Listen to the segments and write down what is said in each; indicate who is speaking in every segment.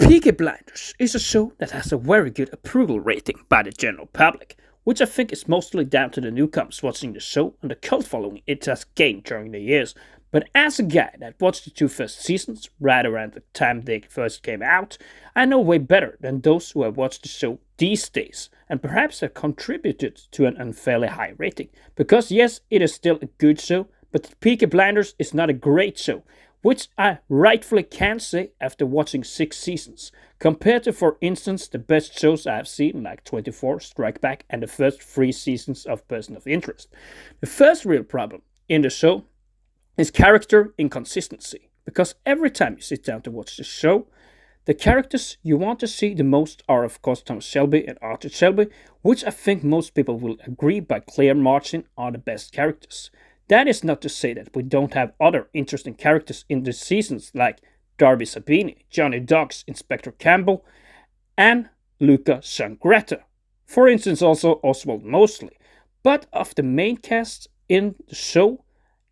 Speaker 1: Peaky Blinders is a show that has a very good approval rating by the general public, which I think is mostly down to the newcomers watching the show and the cult following it has gained during the years. But as a guy that watched the two first seasons right around the time they first came out, I know way better than those who have watched the show these days, and perhaps have contributed to an unfairly high rating. Because yes, it is still a good show, but Peaky Blinders is not a great show, which I rightfully can say after watching 6 seasons, compared to, for instance, the best shows I have seen like 24, Strike Back, and the first 3 seasons of Person of Interest. The first real problem in the show is character inconsistency, because every time you sit down to watch the show, the characters you want to see the most are of course Thomas Shelby and Arthur Shelby, which I think most people will agree by clear margin are the best characters. That is not to say that we don't have other interesting characters in the seasons like Darby Sabini, Johnny Dogs, Inspector Campbell, and Luca Sangretta. For instance, also Oswald Mosley. But of the main cast in the show,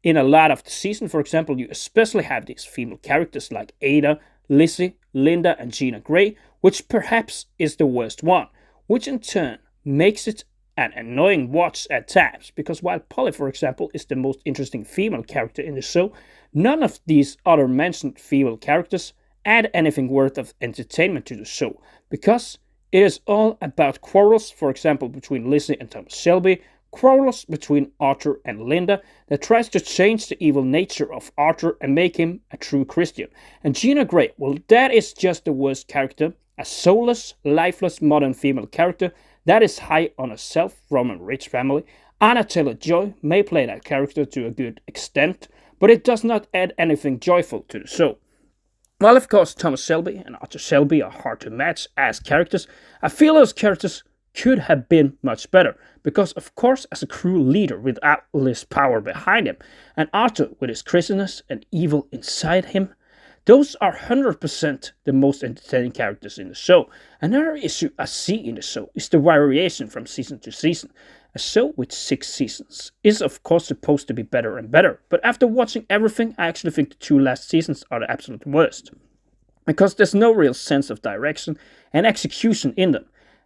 Speaker 1: in a lot of the season, for example, you especially have these female characters like Ada, Lizzie, Linda, and Gina Gray, which perhaps is the worst one, which in turn makes it an annoying watch at times, because while Polly, for example, is the most interesting female character in the show, none of these other mentioned female characters add anything worth of entertainment to the show, because it is all about quarrels, for example, between Lizzie and Thomas Shelby, quarrels between Arthur and Linda that tries to change the evil nature of Arthur and make him a true Christian. And Gina Gray, well, that is just the worst character, a soulless, lifeless modern female character that is high on herself from a rich family. Anna Taylor-Joy may play that character to a good extent, but it does not add anything joyful to the show. While of course Thomas Shelby and Arthur Shelby are hard to match as characters, I feel those characters could have been much better, because of course as a cruel leader with all his power behind him, and Arthur with his craziness and evil inside him, those are 100% the most entertaining characters in the show. Another issue I see in the show is the variation from season to season. A show with 6 seasons is of course supposed to be better and better, but after watching everything, I actually think the 2 last seasons are the absolute worst. Because there's no real sense of direction and execution in them.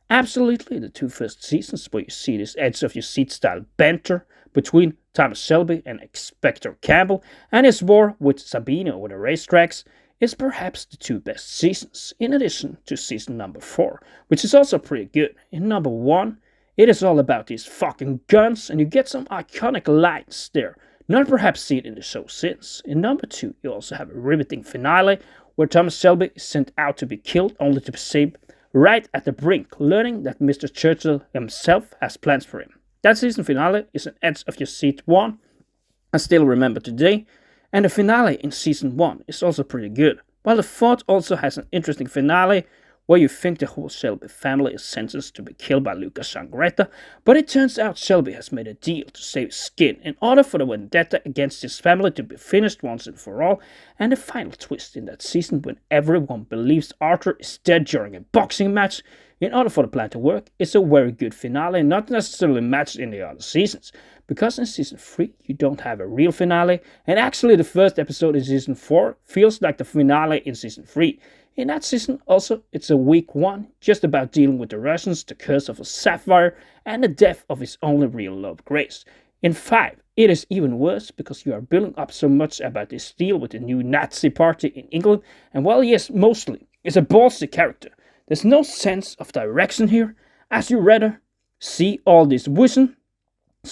Speaker 1: Absolutely, the 2 first seasons where you see this edge of your seat style banter between Thomas Shelby and Inspector Campbell and his war with Sabine over the racetracks is perhaps the 2 best seasons, in addition to season number 4, which is also pretty good. In number 1, it is all about these fucking guns, and you get some iconic lines there, not perhaps seen in the show since. In number 2, you also have a riveting finale where Thomas Shelby is sent out to be killed only to be saved right at the brink, learning that Mr. Churchill himself has plans for him. That season finale is an edge of your seat one I still remember today, and the finale in season 1 is also pretty good, while the 4th also has an interesting finale where you think the whole Shelby family is sentenced to be killed by Luca Sangretta, but it turns out Shelby has made a deal to save his skin in order for the vendetta against his family to be finished once and for all, and the final twist in that season when everyone believes Arthur is dead during a boxing match in order for the plan to work is a very good finale, not necessarily matched in the other seasons, because in season 3 you don't have a real finale, and actually the first episode in season 4 feels like the finale in season 3. In that season also it's a weak one, just about dealing with the Russians, the curse of a sapphire, and the death of his only real love, Grace. In 5, it is even worse because you are building up so much about this deal with the new Nazi party in England, and while yes, mostly is a ballsy character, there's no sense of direction here, as you rather see all this vision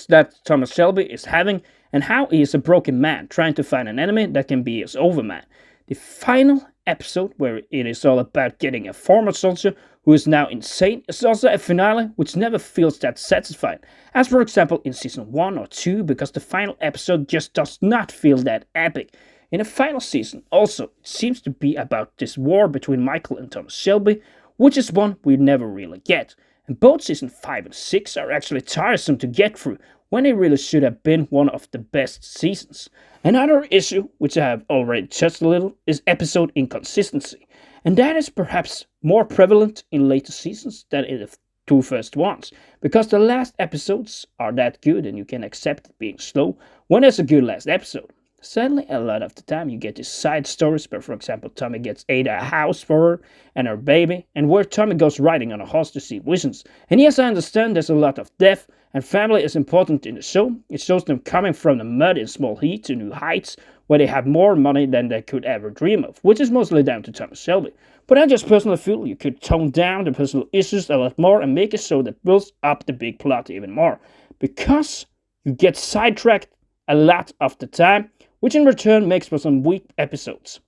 Speaker 1: that Thomas Shelby is having and how he is a broken man trying to find an enemy that can be his overman. The final episode, where it is all about getting a former soldier who is now insane, is also a finale which never feels that satisfying, as for example in season 1 or 2, because the final episode just does not feel that epic. In the final season also, it seems to be about this war between Michael and Thomas Shelby, which is one we never really get. And both season 5 and 6 are actually tiresome to get through, when it really should have been one of the best seasons. Another issue, which I have already touched a little, is episode inconsistency, and that is perhaps more prevalent in later seasons than in the 2 first ones, because the last episodes are that good and you can accept it being slow when there's a good last episode. Sadly, a lot of the time you get these side stories where, for example, Tommy gets Ada a house for her and her baby, and where Tommy goes riding on a horse to see visions. And yes, I understand there's a lot of death, and family is important in the show. It shows them coming from the mud in small heat to new heights, where they have more money than they could ever dream of, which is mostly down to Thomas Shelby. But I just personally feel you could tone down the personal issues a lot more and make a show that builds up the big plot even more. Because you get sidetracked a lot of the time, which in return makes for some weak episodes.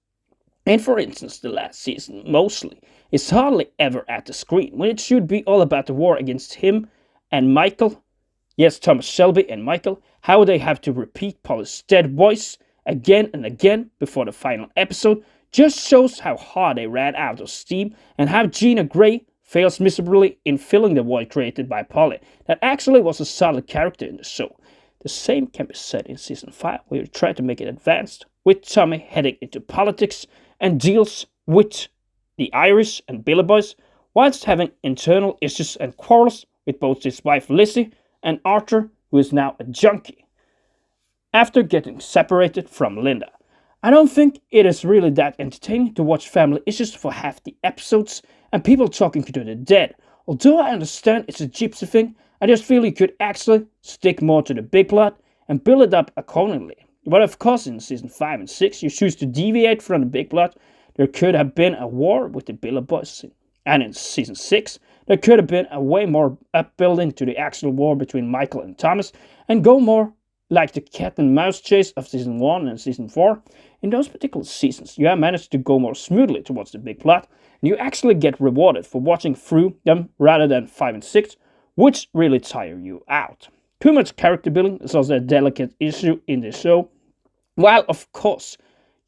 Speaker 1: And for instance, the last season, mostly, is hardly ever at the screen, when it should be all about the war against him and Michael. Yes, Thomas Shelby and Michael, how they have to repeat Paul's dead voice again and again before the final episode, just shows how hard they ran out of steam and how Gina Gray fails miserably in filling the void created by Polly, that actually was a solid character in the show. The same can be said in season 5, where you try to make it advanced, with Tommy heading into politics and deals with the Irish and Billy Boys, whilst having internal issues and quarrels with both his wife Lizzie and Arthur, who is now a junkie, after getting separated from Linda. I don't think it is really that entertaining to watch family issues for half the episodes and people talking to the dead. Although I understand it's a gypsy thing, I just feel you could actually stick more to the big plot and build it up accordingly. But of course, in season 5 and 6, you choose to deviate from the big plot. There could have been a war with the Billy Boys, and in season 6, there could have been a way more upbuilding to the actual war between Michael and Thomas, and go more like the cat and mouse chase of season 1 and season 4. In those particular seasons, you have managed to go more smoothly towards the big plot, and you actually get rewarded for watching through them rather than 5 and 6, which really tire you out. Too much character building is also a delicate issue in the show. While, of course,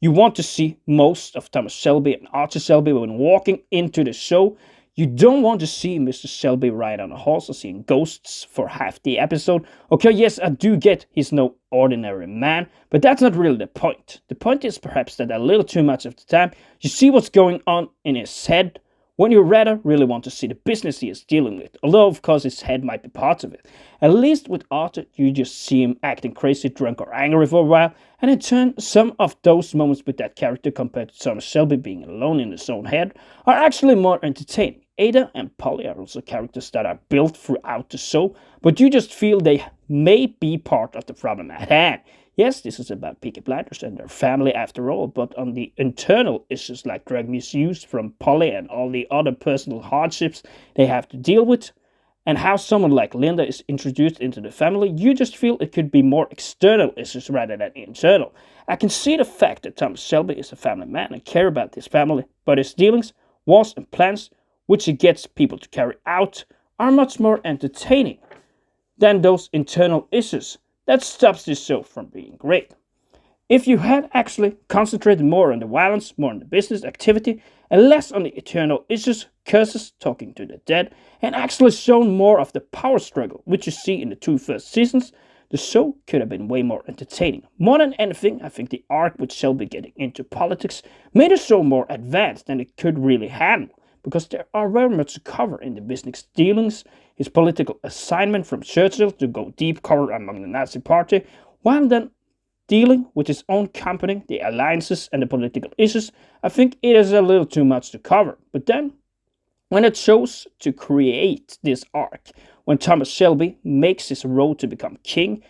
Speaker 1: you want to see most of Thomas Shelby and Archie Shelby when walking into the show, you don't want to see Mr. Shelby ride on a horse or seeing ghosts for half the episode. Okay, yes, I do get he's no ordinary man, but that's not really the point. The point is perhaps that a little too much of the time you see what's going on in his head, when you rather really want to see the business he is dealing with, although of course his head might be part of it. At least with Arthur, you just see him acting crazy, drunk or angry for a while, and in turn, some of those moments with that character compared to Thomas Shelby being alone in his own head are actually more entertaining. Ada and Polly are also characters that are built throughout the show, but you just feel they may be part of the problem at hand. Yes, this is about Peaky Blinders and their family after all, but on the internal issues like drug misuse from Polly and all the other personal hardships they have to deal with, and how someone like Linda is introduced into the family, you just feel it could be more external issues rather than internal. I can see the fact that Thomas Shelby is a family man and care about his family, but his dealings, wants and plans, which he gets people to carry out, are much more entertaining than those internal issues. That stops this show from being great. If you had actually concentrated more on the violence, more on the business activity, and less on the eternal issues, curses, talking to the dead, and actually shown more of the power struggle, which you see in the 2 first seasons, the show could have been way more entertaining. More than anything, I think the arc with Shelby getting into politics made the show more advanced than it could really handle, because there are very much to cover in the business dealings, his political assignment from Churchill to go deep cover among the Nazi party, while then dealing with his own company, the alliances and the political issues. I think it is a little too much to cover. But then, when it chose to create this arc, when Thomas Shelby makes his road to become king,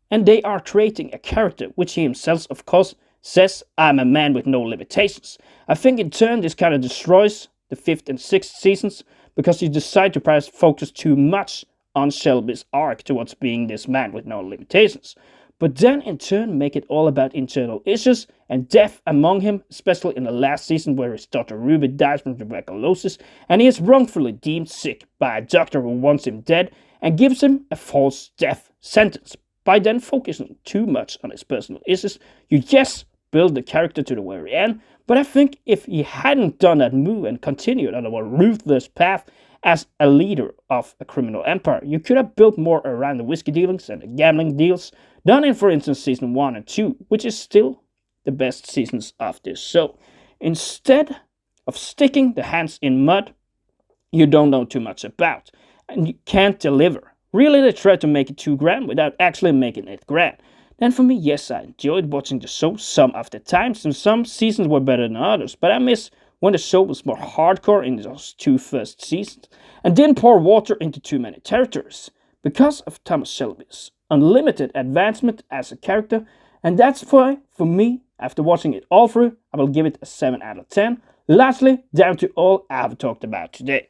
Speaker 1: and they are creating a character which he himself, of course, says, "I'm a man with no limitations." I think in turn this kind of destroys the 5th and 6th seasons, because you decide to perhaps focus too much on Shelby's arc towards being this man with no limitations. But then in turn make it all about internal issues and death among him, especially in the last season where his daughter Ruby dies from tuberculosis and he is wrongfully deemed sick by a doctor who wants him dead and gives him a false death sentence. By then focusing too much on his personal issues, you yes, build the character to the very end, but I think if he hadn't done that move and continued on a more ruthless path as a leader of a criminal empire, you could have built more around the whiskey dealings and the gambling deals done in, for instance, season 1 and 2, which is still the best seasons of this show. Instead of sticking the hands in mud you don't know too much about, and you can't deliver. Really, they try to make it too grand without actually making it grand. Then for me, yes, I enjoyed watching the show some of the times, and some seasons were better than others, but I miss when the show was more hardcore in those two first seasons, and didn't pour water into too many territories, because of Thomas Shelby's unlimited advancement as a character, and that's why, for me, after watching it all through, I will give it a 7 out of 10, largely down to all I've talked about today.